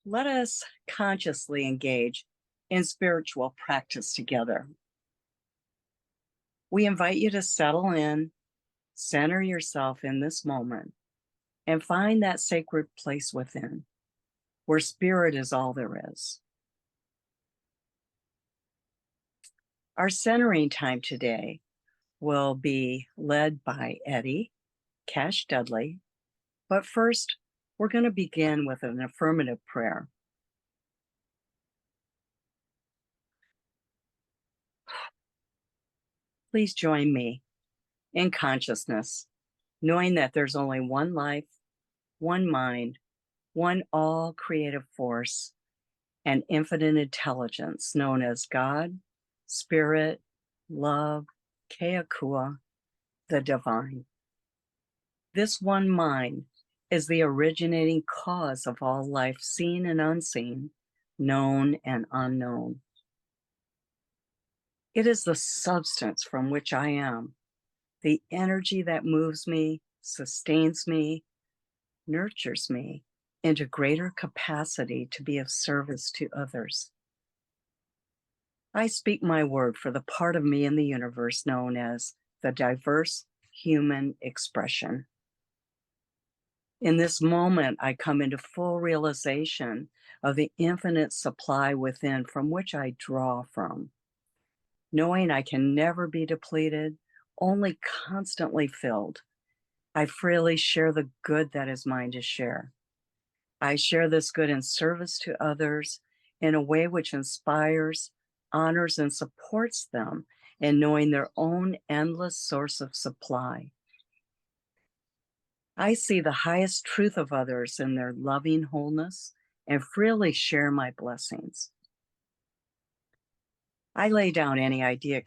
Let us consciously engage in spiritual practice together. We invite you to settle in, center yourself in this moment, and find that sacred place within where spirit is all there is. Our centering time today will be led by Eddie Cash Dudley, but first, we're going to begin with an affirmative prayer. Please join me in consciousness, knowing that there's only one life, one mind, one all creative force, and infinite intelligence known as God, Spirit, Love, Keakua, the Divine. This one mind is the originating cause of all life, seen and unseen, known and unknown. It is the substance from which I am, the energy that moves me, sustains me, nurtures me into greater capacity to be of service to others. I speak my word for the part of me in the universe known as the diverse human expression. In this moment, I come into full realization of the infinite supply within from which I draw from, knowing I can never be depleted, only constantly filled. I freely share the good that is mine to share. I share this good in service to others in a way which inspires, honors, and supports them in knowing their own endless source of supply. I see the highest truth of others in their loving wholeness and freely share my blessings. I lay down any idea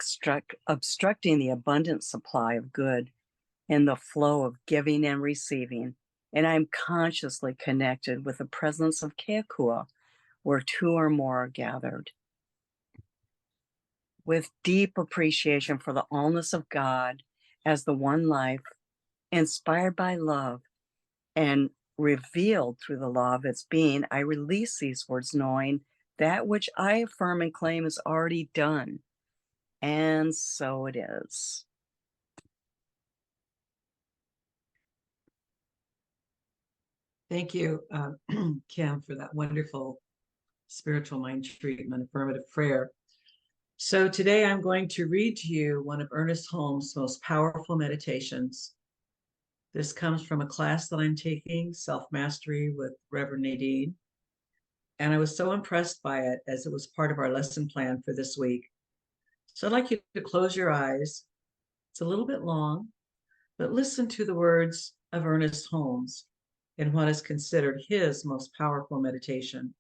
obstructing the abundant supply of good in the flow of giving and receiving, and I'm consciously connected with the presence of Keakua, where two or more are gathered. With deep appreciation for the allness of God as the one life, inspired by love and revealed through the law of its being, I release these words knowing that which I affirm and claim is already done. And so it is. Thank you, Kim, for that wonderful spiritual mind treatment, affirmative prayer. So today I'm going to read to you one of Ernest Holmes' most powerful meditations. This comes from a class that I'm taking, Self-Mastery with Reverend Nadene. And I was so impressed by it as it was part of our lesson plan for this week. So I'd like you to close your eyes. It's a little bit long, but listen to the words of Ernest Holmes in what is considered his most powerful meditation.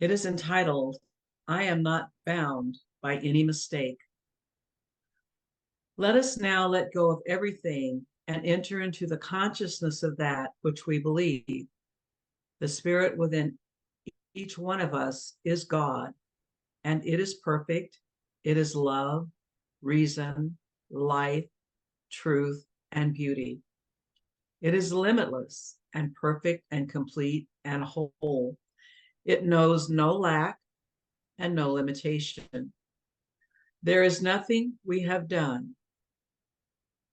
It is entitled, I Am Not Bound by Any Mistake. Let us now let go of everything and enter into the consciousness of that which we believe. The spirit within each one of us is God, and it is perfect. It is love, reason, life, truth, and beauty. It is limitless and perfect and complete and whole. It knows no lack and no limitation. There is nothing we have done,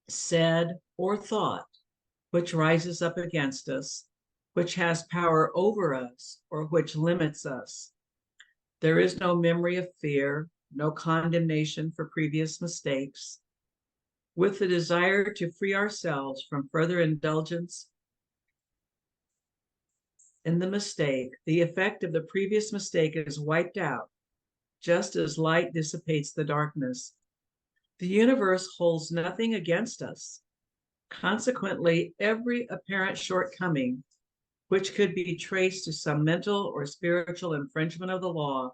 said, or thought which rises up against us, which has power over us, or which limits us. There is no memory of fear, no condemnation for previous mistakes. With the desire to free ourselves from further indulgence in the mistake, the effect of the previous mistake is wiped out, just as light dissipates the darkness. The universe holds nothing against us. Consequently, every apparent shortcoming, which could be traced to some mental or spiritual infringement of the law,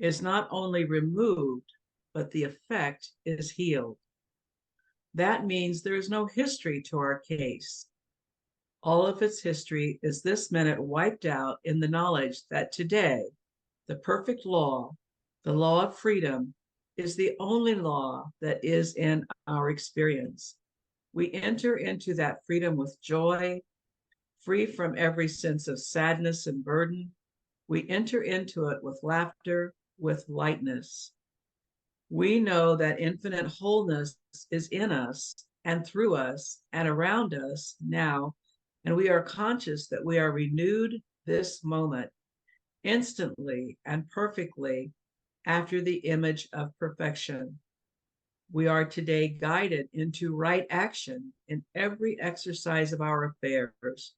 is not only removed, but the effect is healed. That means there is no history to our case. All of its history is this minute wiped out in the knowledge that today, the perfect law, the law of freedom, is the only law that is in our experience. We enter into that freedom with joy, free from every sense of sadness and burden. We enter into it with laughter, with lightness. We know that infinite wholeness is in us and through us and around us now, and we are conscious that we are renewed this moment instantly and perfectly after the image of perfection. We are today guided into right action in every exercise of our affairs.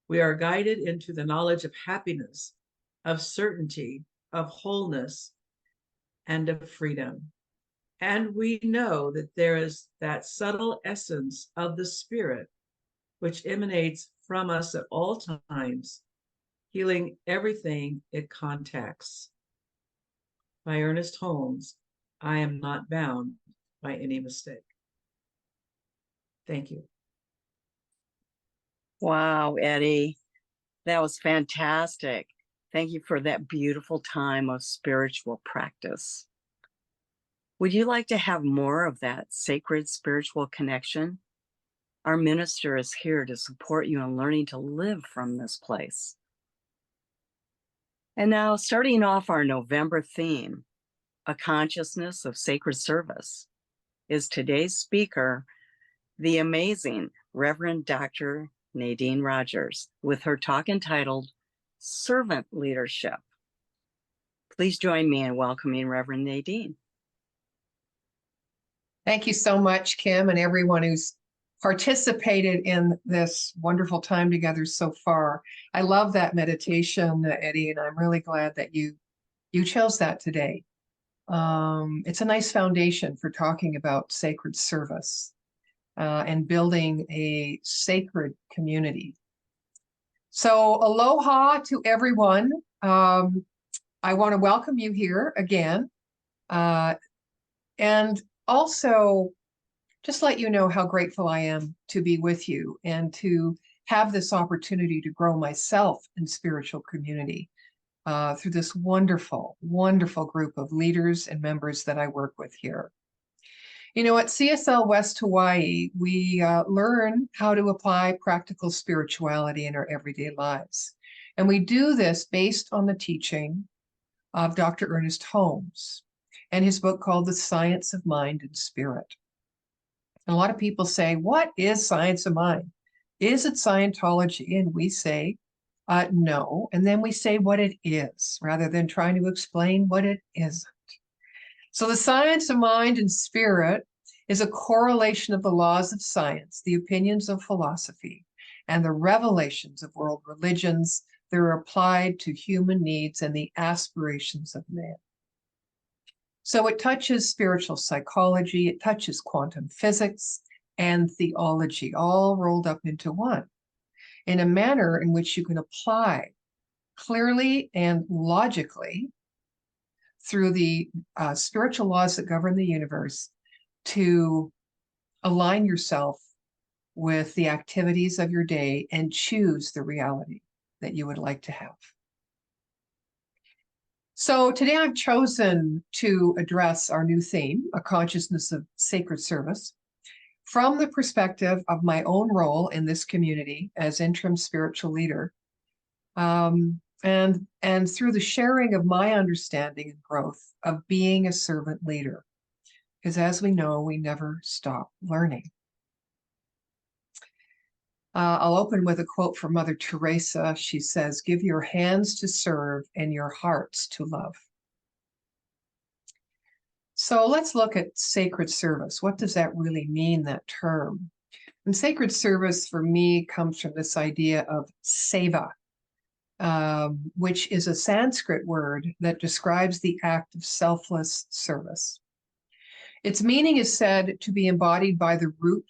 We are guided into the knowledge of happiness, of certainty, of wholeness, and of freedom. And we know that there is that subtle essence of the Spirit which emanates from us at all times, healing everything it contacts. By Ernest Holmes, I am not bound by any mistake. Thank you. Wow, Eddie, that was fantastic. Thank you for that beautiful time of spiritual practice. Would you like to have more of that sacred spiritual connection? Our minister is here to support you in learning to live from this place. And now, starting off our November theme, a consciousness of sacred service, is today's speaker, the amazing Reverend Dr. Nadene Rogers, with her talk entitled Servant Leadership. Please join me in welcoming Reverend Nadene. Thank you so much, Kim, and everyone who's participated in this wonderful time together so far. I love that meditation, Eddie, and I'm really glad that you chose that today. It's a nice foundation for talking about sacred service and building a sacred community. So aloha to everyone. I want to welcome you here again. And also just let you know how grateful I am to be with you and to have this opportunity to grow myself in spiritual community through this wonderful, wonderful group of leaders and members that I work with here. You know, at CSL West Hawaii, we learn how to apply practical spirituality in our everyday lives. And we do this based on the teaching of Dr. Ernest Holmes and his book called The Science of Mind and Spirit. And a lot of people say, what is science of mind? Is it Scientology? And we say, no. And then we say what it is, rather than trying to explain what it isn't. So the science of mind and spirit is a correlation of the laws of science, the opinions of philosophy, and the revelations of world religions that are applied to human needs and the aspirations of man. So it touches spiritual psychology, it touches quantum physics and theology, all rolled up into one, in a manner in which you can apply clearly and logically through the spiritual laws that govern the universe to align yourself with the activities of your day and choose the reality that you would like to have. So today I've chosen to address our new theme, a consciousness of sacred service, from the perspective of my own role in this community as interim spiritual leader, and through the sharing of my understanding and growth of being a servant leader. Because as we know, we never stop learning. I'll open with a quote from Mother Teresa. She says, "Give your hands to serve and your hearts to love." So let's look at sacred service. What does that really mean, that term? And sacred service for me comes from this idea of seva, which is a Sanskrit word that describes the act of selfless service. Its meaning is said to be embodied by the root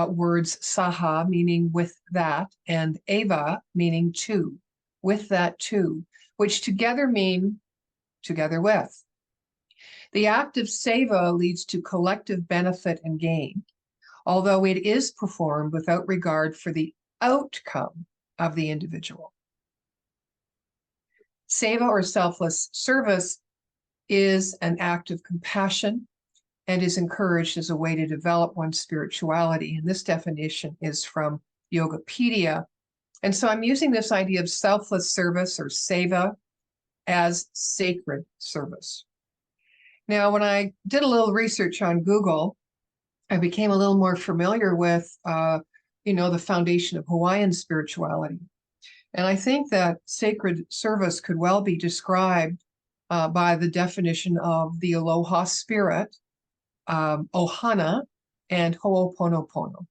words saha, meaning with that, and eva, meaning to, with that too, which together mean together with. The act of seva leads to collective benefit and gain, although it is performed without regard for the outcome of the individual. Seva, or selfless service, is an act of compassion and is encouraged as a way to develop one's spirituality. And this definition is from Yogapedia, And so I'm using this idea of selfless service or seva as sacred service. Now, when I did a little research on Google, I became a little more familiar with, the foundation of Hawaiian spirituality. And I think that sacred service could well be described by the definition of the aloha spirit, ohana, and ho'oponopono.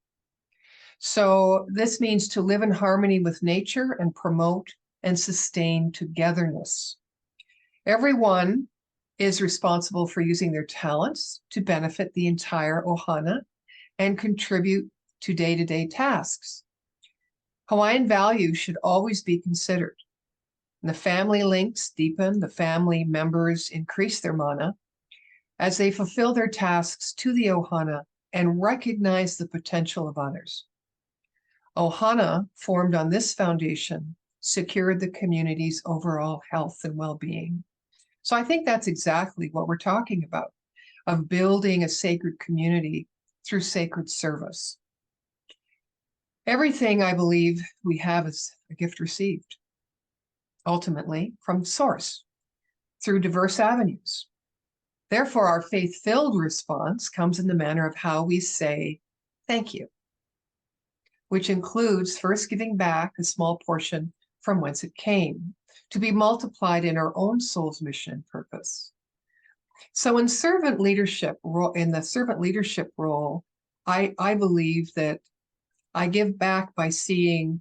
So this means to live in harmony with nature and promote and sustain togetherness. Everyone is responsible for using their talents to benefit the entire ohana and contribute to day-to-day tasks. Hawaiian values should always be considered. The family links deepen, the family members increase their mana as they fulfill their tasks to the ohana and recognize the potential of others. Ohana, formed on this foundation, secured the community's overall health and well-being. So I think that's exactly what we're talking about, of building a sacred community through sacred service. Everything I believe we have is a gift received, ultimately from Source, through diverse avenues. Therefore, our faith-filled response comes in the manner of how we say thank you, which includes first giving back a small portion from whence it came, to be multiplied in our own soul's mission and purpose. So in the servant leadership role, I believe that I give back by seeing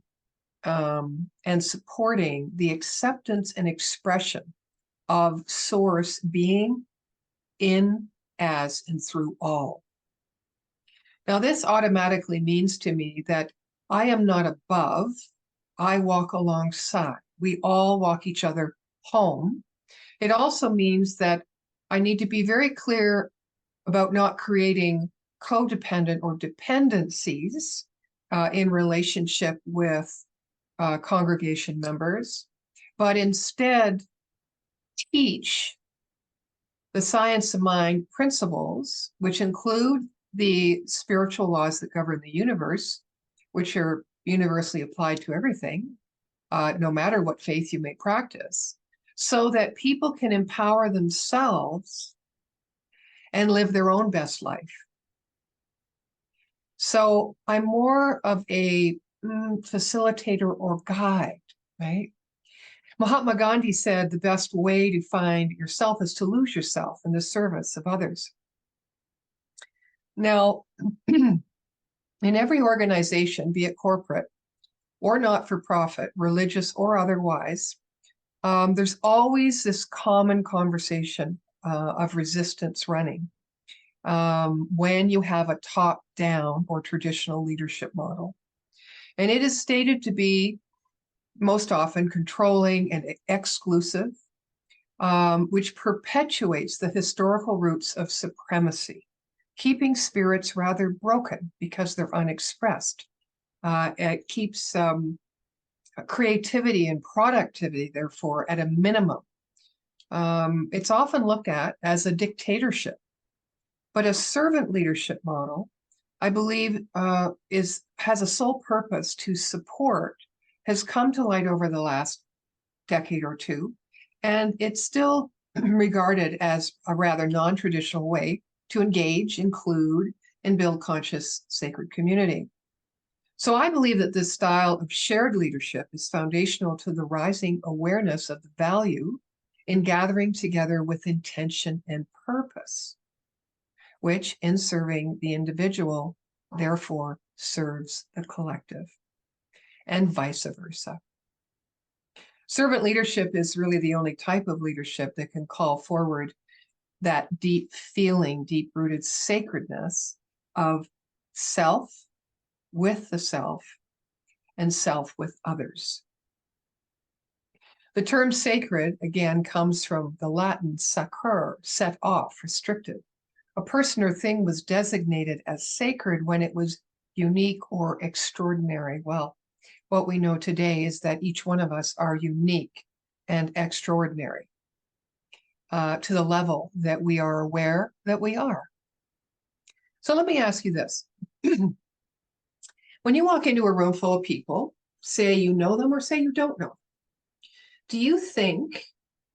and supporting the acceptance and expression of Source being in, as, and through all. Now, this automatically means to me that I am not above, I walk alongside. We all walk each other home. It also means that I need to be very clear about not creating codependent or dependencies in relationship with congregation members, but instead teach the science of mind principles, which include the spiritual laws that govern the universe, which are universally applied to everything, no matter what faith you may practice, so that people can empower themselves and live their own best life. So I'm more of a facilitator or guide, right? Mahatma Gandhi said the best way to find yourself is to lose yourself in the service of others. Now, in every organization, be it corporate or not-for-profit, religious or otherwise, there's always this common conversation of resistance running when you have a top-down or traditional leadership model. And it is stated to be most often controlling and exclusive, which perpetuates the historical roots of supremacy, keeping spirits rather broken because they're unexpressed. It keeps creativity and productivity, therefore, at a minimum. It's often looked at as a dictatorship, but a servant leadership model, I believe, has a sole purpose to support, has come to light over the last decade or two, and it's still regarded as a rather non-traditional way to engage, include, and build conscious sacred community. So I believe that this style of shared leadership is foundational to the rising awareness of the value in gathering together with intention and purpose, which in serving the individual, therefore serves the collective, and vice versa. Servant leadership is really the only type of leadership that can call forward that deep feeling, deep-rooted sacredness of self with the self and self with others. The term sacred, again, comes from the Latin sacrare, set off, restricted. A person or thing was designated as sacred when it was unique or extraordinary. Well, what we know today is that each one of us are unique and extraordinary to the level that we are aware that we are. So let me ask you this. When you walk into a room full of people, say you know them or say you don't know. Do you think,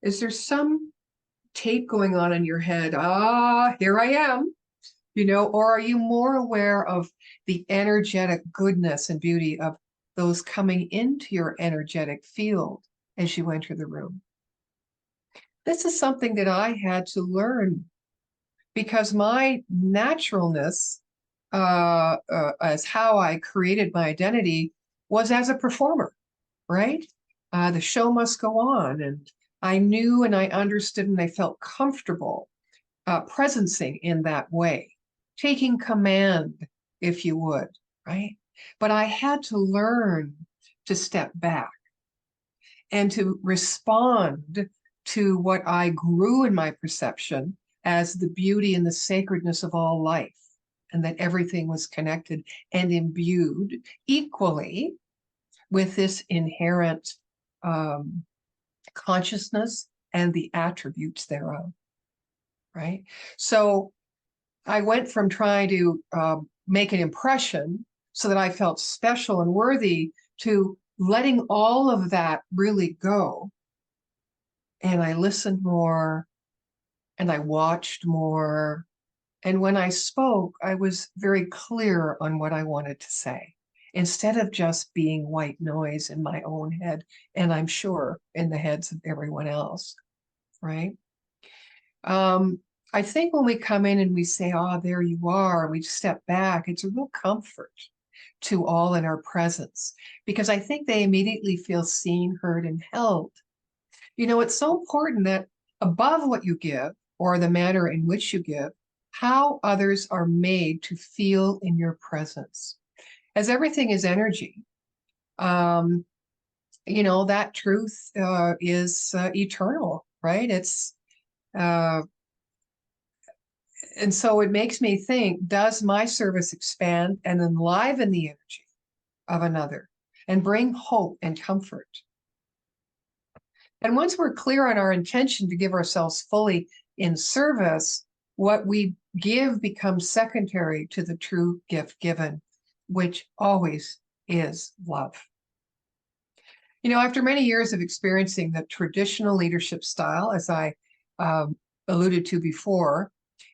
is there some tape going on in your head? Here I am, or are you more aware of the energetic goodness and beauty of those coming into your energetic field as you enter the room? This is something that I had to learn because my naturalness, as how I created my identity, was as a performer, right? The show must go on. And I knew and I understood and I felt comfortable presencing in that way, taking command, if you would, right? But I had to learn to step back and to respond to what I grew in my perception as the beauty and the sacredness of all life, and that everything was connected and imbued equally with this inherent consciousness and the attributes thereof, right? So I went from trying to make an impression so that I felt special and worthy to letting all of that really go. And I listened more and I watched more. And when I spoke, I was very clear on what I wanted to say instead of just being white noise in my own head. And I'm sure in the heads of everyone else, right? I think when we come in and we say, there you are, and we step back, it's a real comfort to all in our presence because I think they immediately feel seen, heard, and held. It's so important that above what you give or the manner in which you give, how others are made to feel in your presence. As everything is energy, that truth is eternal, right? And so it makes me think, does my service expand and enliven the energy of another and bring hope and comfort? And once we're clear on our intention to give ourselves fully in service, what we give becomes secondary to the true gift given, which always is love. After many years of experiencing the traditional leadership style, as I alluded to before,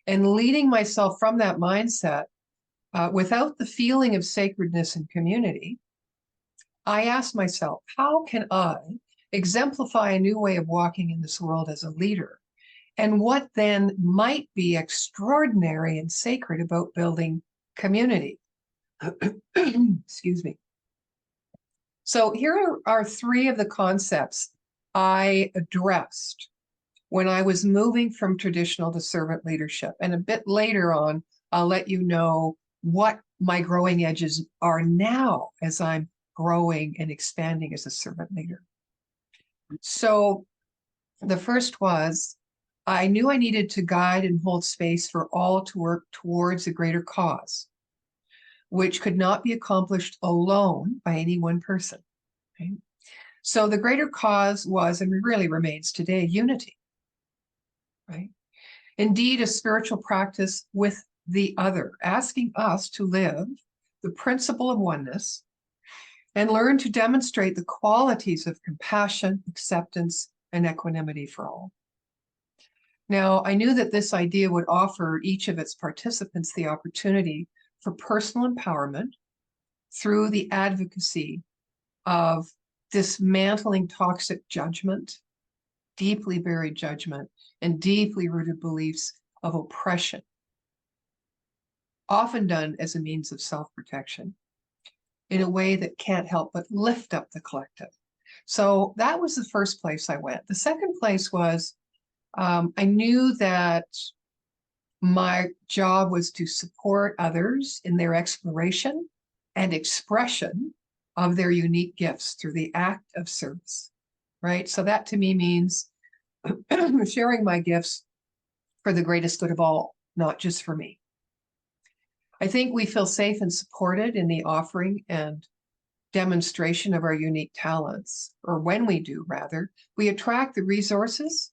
and leading myself from that mindset without the feeling of sacredness and community, I asked myself, how can I exemplify a new way of walking in this world as a leader? And what then might be extraordinary and sacred about building community? Excuse me. So here are three of the concepts I addressed when I was moving from traditional to servant leadership. And a bit later on, I'll let you know what my growing edges are now as I'm growing and expanding as a servant leader. So the first was, I knew I needed to guide and hold space for all to work towards a greater cause, which could not be accomplished alone by any one person. Okay? So the greater cause was, and really remains today, unity. Right? Indeed, a spiritual practice with the other, asking us to live the principle of oneness and learn to demonstrate the qualities of compassion, acceptance, and equanimity for all. Now, I knew that this idea would offer each of its participants the opportunity for personal empowerment through the advocacy of dismantling toxic judgment, deeply buried judgment, and deeply rooted beliefs of oppression, often done as a means of self-protection in a way that can't help but lift up the collective. So that was the first place I went. The second place was, I knew that my job was to support others in their exploration and expression of their unique gifts through the act of service, right? So that to me means sharing my gifts for the greatest good of all, not just for me. I think we feel safe and supported in the offering and demonstration of our unique talents, or when we do, rather, we attract the resources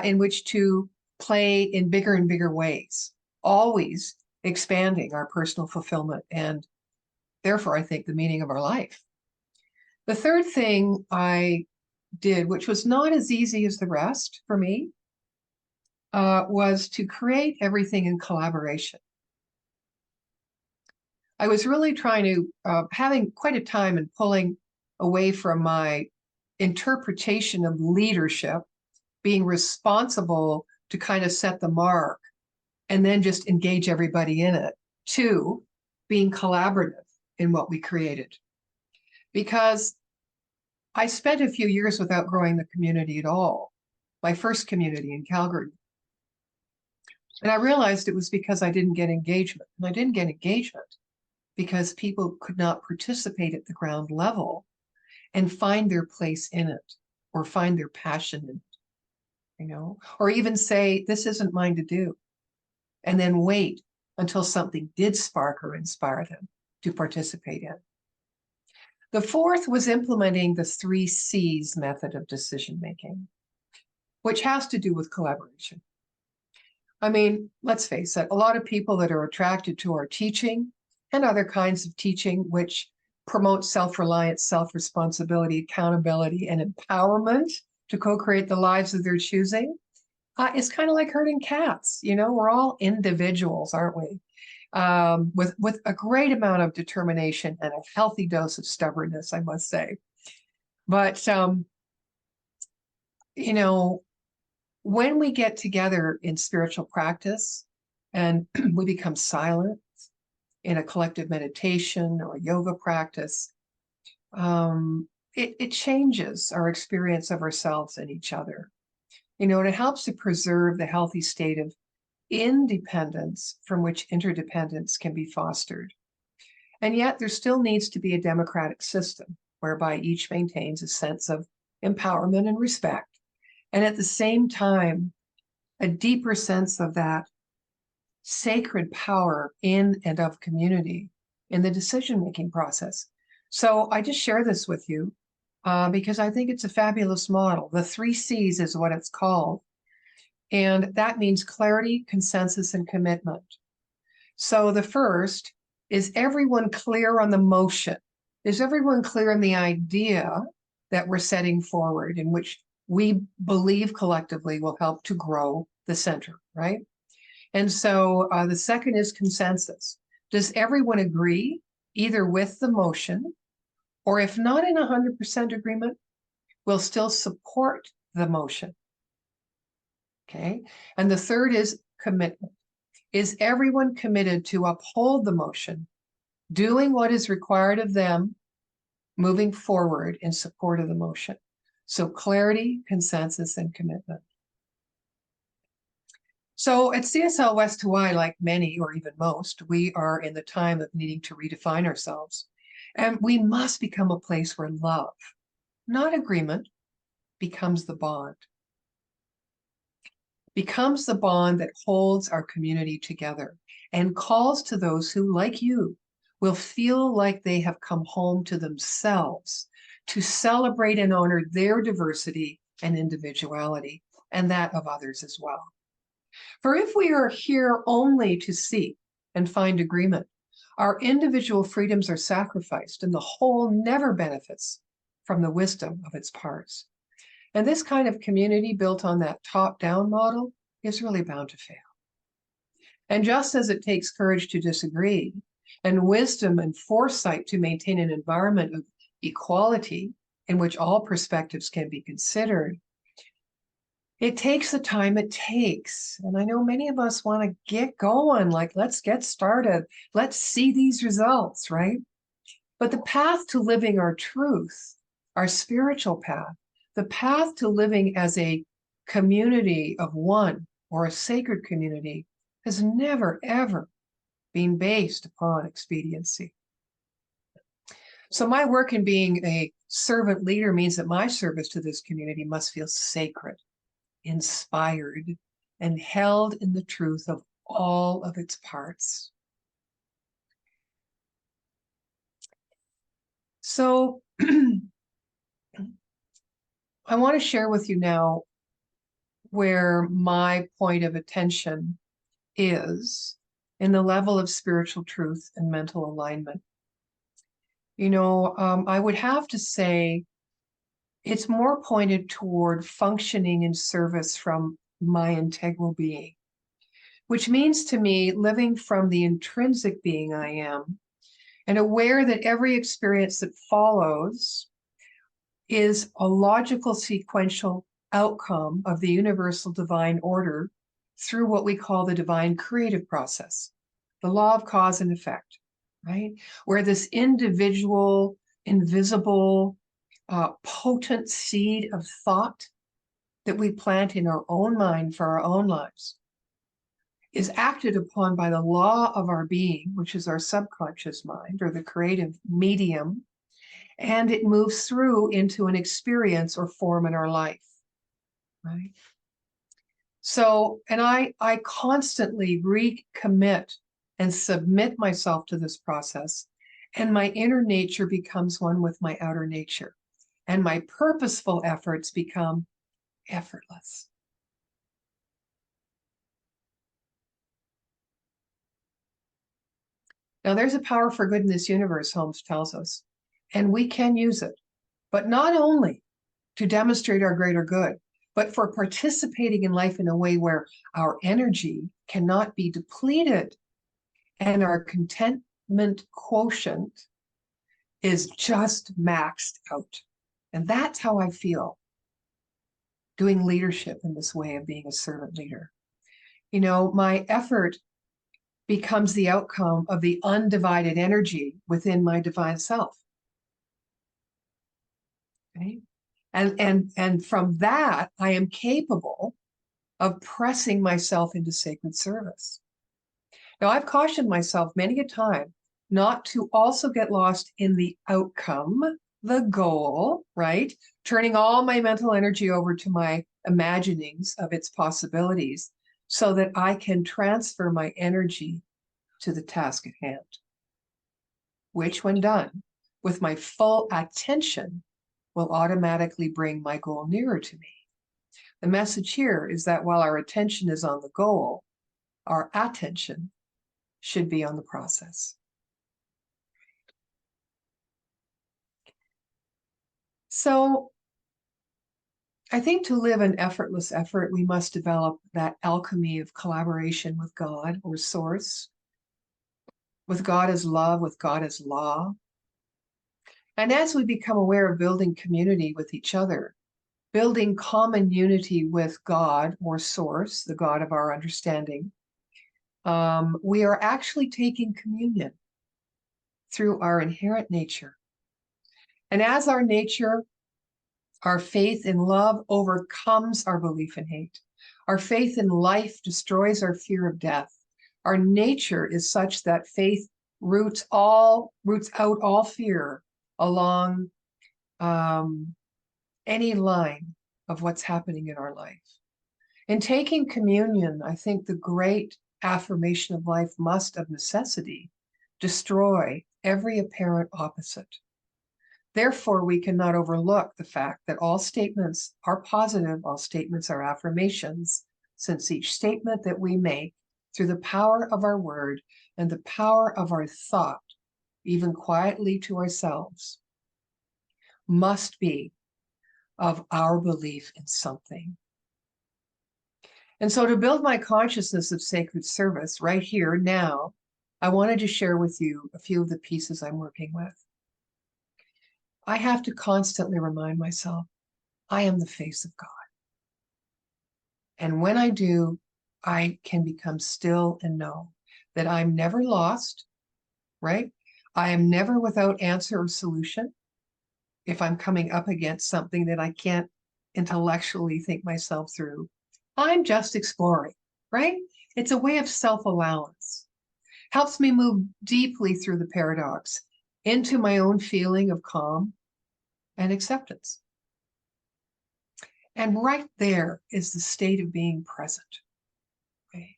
in which to play in bigger and bigger ways, always expanding our personal fulfillment and therefore, I think, the meaning of our life. The third thing I did, which was not as easy as the rest for me, was to create everything in collaboration. I was really trying to, having quite a time and pulling away from my interpretation of leadership, being responsible to kind of set the mark and then just engage everybody in it, to being collaborative in what we created. Because I spent a few years without growing the community at all, my first community in Calgary. And I realized it was because I didn't get engagement. And I didn't get engagement because people could not participate at the ground level and find their place in it or find their passion in it, or even say, this isn't mine to do, and then wait until something did spark or inspire them to participate in. The fourth was implementing the 3 C's method of decision making, which has to do with collaboration. I mean, let's face it, a lot of people that are attracted to our teaching and other kinds of teaching, which promote self-reliance, self-responsibility, accountability, and empowerment to co-create the lives of their choosing, it's kind of like herding cats. We're all individuals, aren't we? With a great amount of determination and a healthy dose of stubbornness, I must say. But, when we get together in spiritual practice and we become silent in a collective meditation or yoga practice, it changes our experience of ourselves and each other. And it helps to preserve the healthy state of independence from which interdependence can be fostered. And yet there still needs to be a democratic system whereby each maintains a sense of empowerment and respect. And at the same time, a deeper sense of that sacred power in and of community in the decision-making process. So I just share this with you because I think it's a fabulous model. The 3 C's is what it's called. And that means clarity, consensus, and commitment. So the first is everyone clear on the motion? Is everyone clear on the idea that we're setting forward, in which we believe collectively will help to grow the center, right? And so the second is consensus. Does everyone agree either with the motion, or if not in 100% agreement, will still support the motion? Okay. And the third is commitment. Is everyone committed to uphold the motion, doing what is required of them, moving forward in support of the motion? So clarity, consensus, and commitment. So at CSL West Hawaii, like many or even most, we are in the time of needing to redefine ourselves. And we must become a place where love, not agreement, becomes the bond. Becomes the bond that holds our community together and calls to those who, like you, will feel like they have come home to themselves to celebrate and honor their diversity and individuality, and that of others as well. For if we are here only to seek and find agreement, our individual freedoms are sacrificed and the whole never benefits from the wisdom of its parts. And this kind of community built on that top-down model is really bound to fail. And just as it takes courage to disagree and wisdom and foresight to maintain an environment of equality in which all perspectives can be considered, it takes the time it takes. And I know many of us want to get going, like, let's get started. Let's see these results, right? But the path to living our truth, our spiritual path, the path to living as a community of one or a sacred community has never, ever been based upon expediency. So my work in being a servant leader means that my service to this community must feel sacred, inspired, and held in the truth of all of its parts. So I want to share with you now where my point of attention is in the level of spiritual truth and mental alignment. I would have to say it's more pointed toward functioning in service from my integral being, which means to me living from the intrinsic being I am and aware that every experience that follows is a logical sequential outcome of the universal divine order through what we call the divine creative process, the law of cause and effect, right? Where this individual, invisible, potent seed of thought that we plant in our own mind for our own lives is acted upon by the law of our being, which is our subconscious mind or the creative medium, and it moves through into an experience or form in our life, right? So, and I constantly recommit and submit myself to this process, and my inner nature becomes one with my outer nature, and my purposeful efforts become effortless. Now, there's a power for good in this universe, Holmes tells us, and we can use it, but not only to demonstrate our greater good, but for participating in life in a way where our energy cannot be depleted and our contentment quotient is just maxed out. And that's how I feel doing leadership in this way of being a servant leader. My effort becomes the outcome of the undivided energy within my divine self. Okay? And from that, I am capable of pressing myself into sacred service. Now, I've cautioned myself many a time not to also get lost in the outcome, the goal, right? Turning all my mental energy over to my imaginings of its possibilities so that I can transfer my energy to the task at hand, which, when done with my full attention, will automatically bring my goal nearer to me. The message here is that while our attention is on the goal, our attention should be on the process. So I think to live an effortless effort, we must develop that alchemy of collaboration with God or source, with God as love, with God as law. And as we become aware of building community with each other, building common unity with God or source, the God of our understanding, we are actually taking communion through our inherent nature. And as our nature, our faith in love overcomes our belief in hate. Our faith in life destroys our fear of death. Our nature is such that faith roots out all fear along any line of what's happening in our life. In taking communion, I think the great affirmation of life must, of necessity, destroy every apparent opposite. Therefore, we cannot overlook the fact that all statements are positive, all statements are affirmations, since each statement that we make through the power of our word and the power of our thought, even quietly to ourselves, must be of our belief in something. And so to build my consciousness of sacred service right here now, I wanted to share with you a few of the pieces I'm working with. I have to constantly remind myself, I am the face of God. And when I do, I can become still and know that I'm never lost, right? I am never without answer or solution. If I'm coming up against something that I can't intellectually think myself through, I'm just exploring, right? It's a way of self-allowance. Helps me move deeply through the paradox into my own feeling of calm and acceptance. And right there is the state of being present. Okay?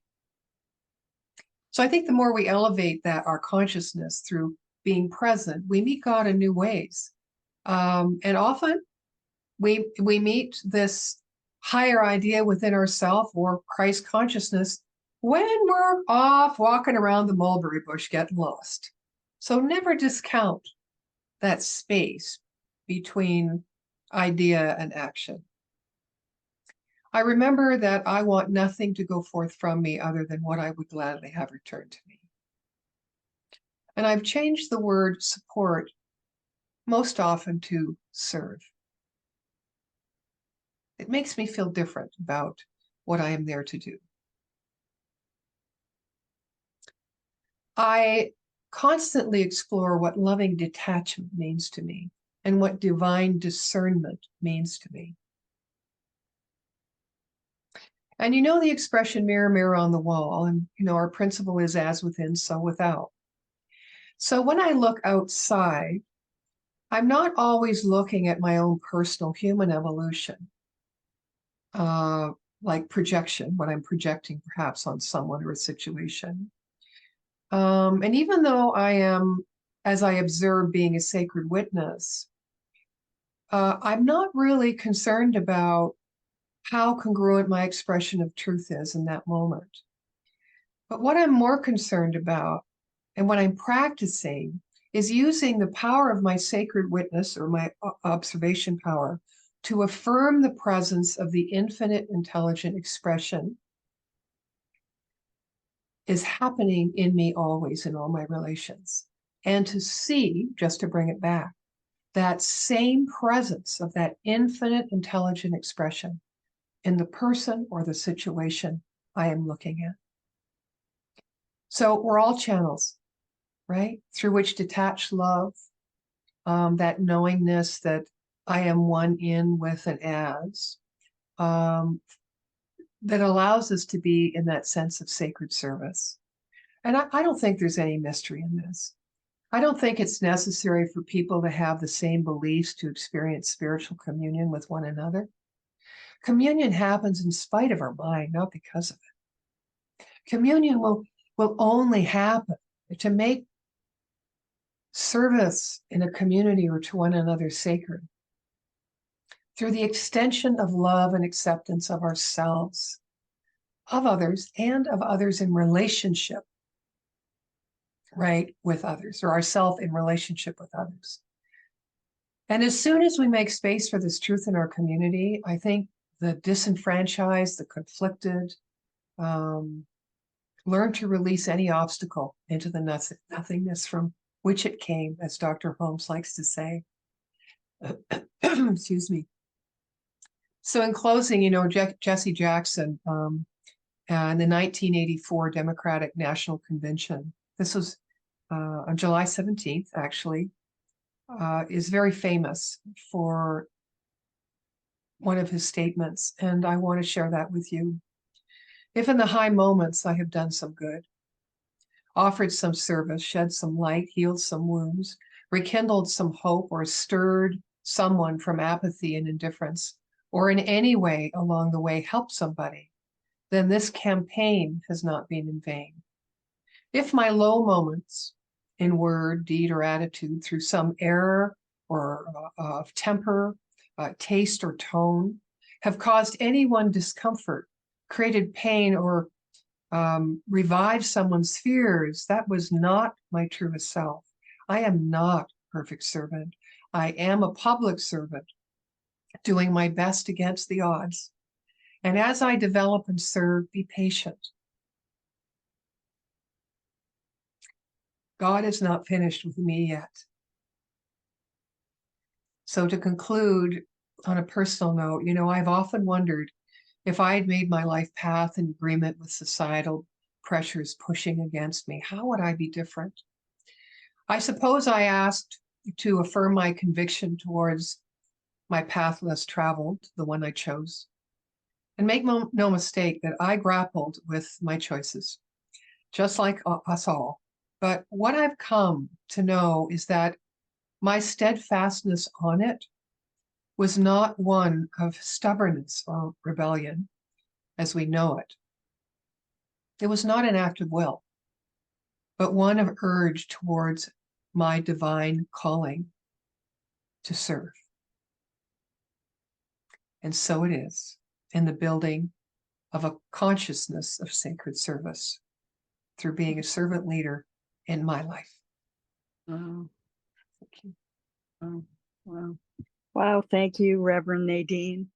So I think the more we elevate that, our consciousness through being present, we meet God in new ways. And often we meet this higher idea within ourselves or Christ consciousness when we're off walking around the mulberry bush getting lost. So never discount that space between idea and action. I remember that I want nothing to go forth from me other than what I would gladly have returned to me. And I've changed the word support most often to serve. It makes me feel different about what I am there to do. I constantly explore what loving detachment means to me and what divine discernment means to me. And you know the expression mirror, mirror on the wall, and you know our principle is as within, so without. So when I look outside, I'm not always looking at my own personal human evolution, like projection, what I'm projecting perhaps on someone or a situation. And even though I am, as I observe, being a sacred witness, I'm not really concerned about how congruent my expression of truth is in that moment. But what I'm more concerned about and what I'm practicing is using the power of my sacred witness or my observation power to affirm the presence of the infinite intelligent expression is happening in me always in all my relations. And to see, just to bring it back, that same presence of that infinite intelligent expression in the person or the situation I am looking at. So we're all channels, right? Through which detached love, that knowingness that I am one in with and as, that allows us to be in that sense of sacred service. And I don't think there's any mystery in this. I don't think it's necessary for people to have the same beliefs to experience spiritual communion with one another. Communion happens in spite of our mind, not because of it. Communion will only happen to make service in a community or to one another sacred through the extension of love and acceptance of ourselves, of others, and of others in relationship, right, with others, or ourself in relationship with others. And as soon as we make space for this truth in our community, I think the disenfranchised, the conflicted, learn to release any obstacle into the nothingness from which it came, as Dr. Holmes likes to say. Excuse me. So in closing, you know, Jesse Jackson, in the 1984 Democratic National Convention, this was on July 17th, actually, is very famous for one of his statements, and I want to share that with you. If in the high moments I have done some good, offered some service, shed some light, healed some wounds, rekindled some hope, or stirred someone from apathy and indifference, or in any way along the way helped somebody, then this campaign has not been in vain. If my low moments in word, deed, or attitude through some error or of temper, taste, or tone have caused anyone discomfort, created pain, or revived someone's fears, that was not my truest self. I am not a perfect servant. I am a public servant, doing my best against the odds. And as I develop and serve, be patient. God is not finished with me yet. So to conclude on a personal note, you know, I've often wondered if I had made my life path in agreement with societal pressures pushing against me, how would I be different? I suppose I asked to affirm my conviction towards my path less traveled, the one I chose. And make no mistake that I grappled with my choices, just like us all. But what I've come to know is that my steadfastness on it was not one of stubbornness or rebellion as we know it. It was not an act of will, but one of urge towards my divine calling to serve. And so it is in the building of a consciousness of sacred service through being a servant leader in my life. Wow. Thank you. Wow. Wow. Wow. Thank you, Reverend Nadine.